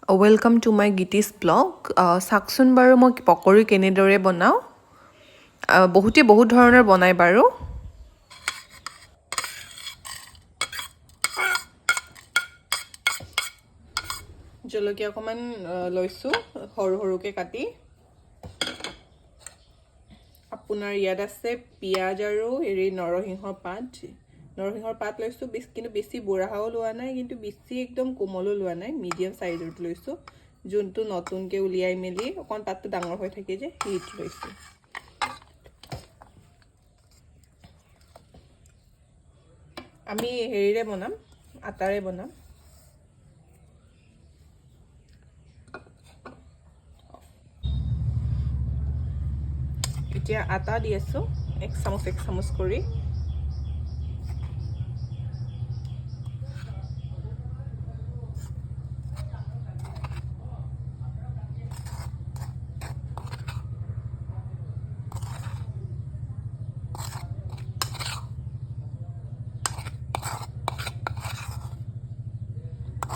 Welcome to my Giti's blog. চাওকচোন বাৰু মই পকৰি কেনেদৰে বনাওঁ। বহুত ধৰণৰ বনাই বাৰু। জলকীয়া অকমান লৈছো সৰু সৰুকে কাটি। আপোনাৰ ইয়াত আছে পিয়াজ আৰু নৰসিংহৰ পাত লৈছো, কিন্তু বেছি বুঢ়াও লোৱা নাই, কিন্তু বেছি একদম কোমলো লোৱা নাই, মিডিয়াম সাইজত লৈছো, যোনটো নতুনকে উলিয়াই মেলি অকন পাতটো ডাঙৰ হৈ থাকে যে সেইটো লৈছো। আমি হেৰিৰে বনাম, আটাৰে বনাম। এতিয়া আটা দি আছো এক চামুচ কৰি।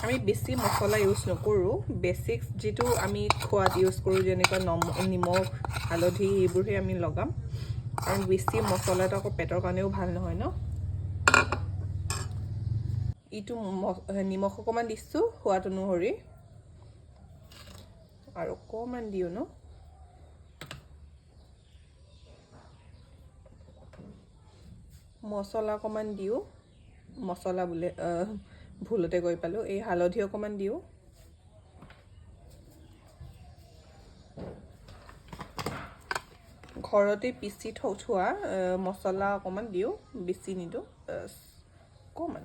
আমি বেছি মছলা ইউজ নকৰো, বেসিক্স যেটো আমি খোৱাত ইউজ কৰো, যেনেকৈ নিমখ হালধি এইবোৰহে আমি লগাম, কাৰণ বেছি মছলাটো আকৌ পেটৰ কাৰণেও ভাল নহয় ন। ইটো নিমখ অকমান দিছো সোৱাদ অনুসৰি, আৰু অকমান দিও ন। মছলা অকমান দিও, মছলা বোলে ভুলতে গৈ পালো, এই হালধি অকমান দিও। ঘৰতে পিচি থোৱা মছলা অকমান দিও, বেছি নিদো, অকমান।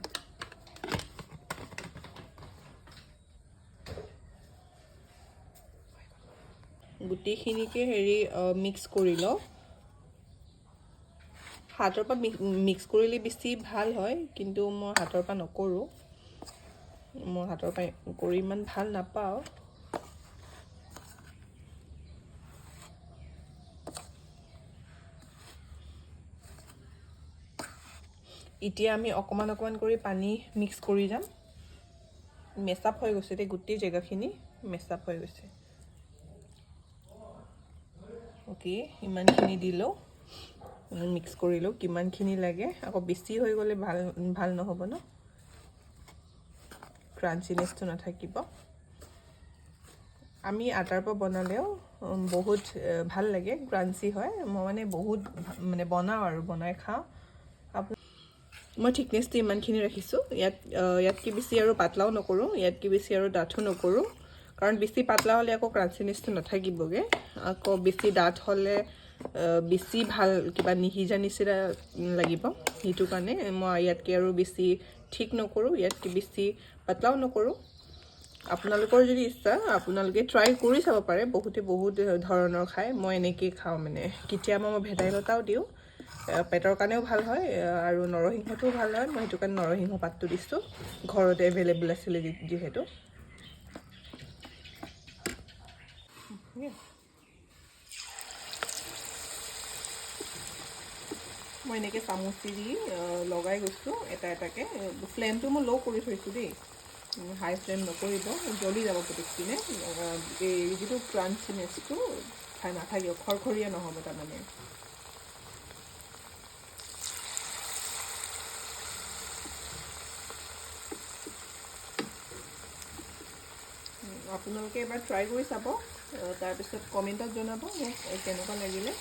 গুটিখিনিকে মিক্স কৰি লও। হাতৰ পৰা মিক্স কৰিলে বেছি ভাল হয়, কিন্তু মই হাতৰ পৰা নকৰো, মই হাতৰ পৰা কৰি ইমান ভাল নাপাও। এতিয়া আমি অকমান কৰি পানী মিক্স কৰি যাম। মেছআপ হৈ গৈছে, তে গোটেই জেগাখিনি মেছআপ হৈ গৈছে। ওকে, ইমানখিনি দিলো, মিক্স কৰিলো, কিমানখিনি লাগে, আকৌ বেছি হৈ গলে ভাল নহব ন, ক্ৰাঞ্চিনেছটো নাথাকিব। আমি আটাৰ পৰা বনালেও বহুত ভাল লাগে, ক্ৰাঞ্চি হয়। মই মানে বহুত বনাও আৰু বনাই খাওঁ। মই থিকনেছটো ইমানখিনি ৰাখিছো। ইয়াতকৈ বেছি আৰু পাতলাও নকৰো, ইয়াতকৈ বেছি আৰু ডাঠো নকৰো, কাৰণ বেছি পাতলা হলে আকৌ ক্ৰাঞ্চিনেছটো নাথাকিবগে, আকৌ বেছি ডাঠ হলে বেছি ভাল কিবা নিহিজা নিচিনা লাগিব। সেইটো কাৰণে মই ইয়াতকৈ আৰু বেছি ঠিক নকৰো, ইয়াতকৈ বেছি পাতলাও নকৰো। আপোনালোকৰ যদি ইচ্ছা আপোনালোকে ট্ৰাই কৰি চাব পাৰে, বহুত ধৰণৰ খায়, মই এনেকৈ খাওঁ। কেতিয়াবা মই ভেদাইলতাও দিওঁ, পেটৰ কাৰণেও ভাল হয়, আৰু নৰসিংহটোও ভাল হয়। মই সেইটো কাৰণে নৰসিংহ পাতটো দিছো, ঘৰতে এভেইলেবল আছিলে যিহেতু। মই এনেকৈ চামুচি দি লগাই গৈছো এটা এটাকে। ফ্লেমটো মই ল' কৰি থৈছো দেই, হাই ফ্লেম নকৰিব, জ্বলি যাব পুটুককিনে। এই যিটো ক্ৰাঞ্চিনেছটো নাথাকিব, খৰখৰীয়া নহ'ব তাৰমানে। আপোনালোকে এবাৰ ট্ৰাই কৰি চাব, তাৰপিছত কমেণ্টত জনাব মোক কেনেকুৱা লাগিলে।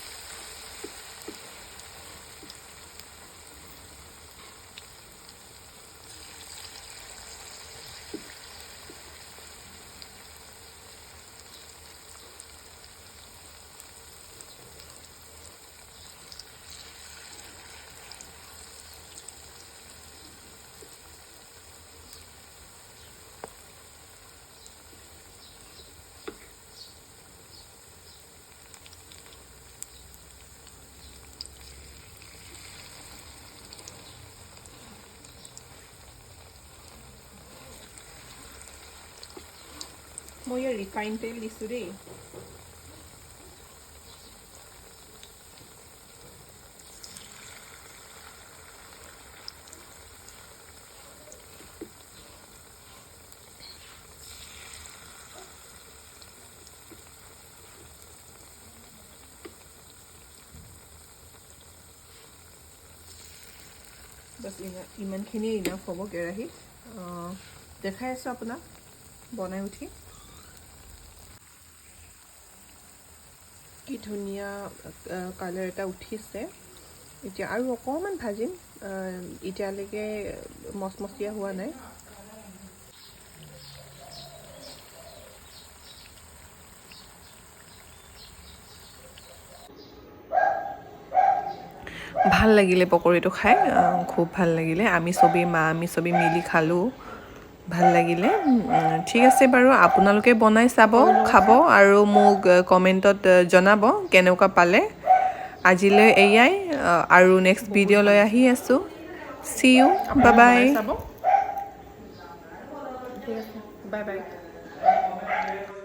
মই ইয়াৰ ৰিফাইন তেল দিছো দেই। বাছ ইমানখিনিয়ে ইনাফ হ'ব কেৰাহীত দেখাই আছোঁ আপোনাক বনাই উঠি কি ধুনীয়া কালাৰ এটা উঠিছে এতিয়া আৰু অকণমান ভাজিম এতিয়ালৈকে মচমচীয়া হোৱা নাই ভাল লাগিলে পকৰীটো খাই খুব ভাল লাগিলে আমি চবেই মিলি খালোঁ ভাল লাগিলে ঠিক আছে বাৰু আপোনালোকে বনাই চাব খাব আৰু মোক কমেণ্টত জনাব কেনেকুৱা পালে আজিলৈ এয়াই আৰু নেক্সট ভিডিঅ' লৈ আহি আছোঁ see you bye bye ঠিক আছে bye bye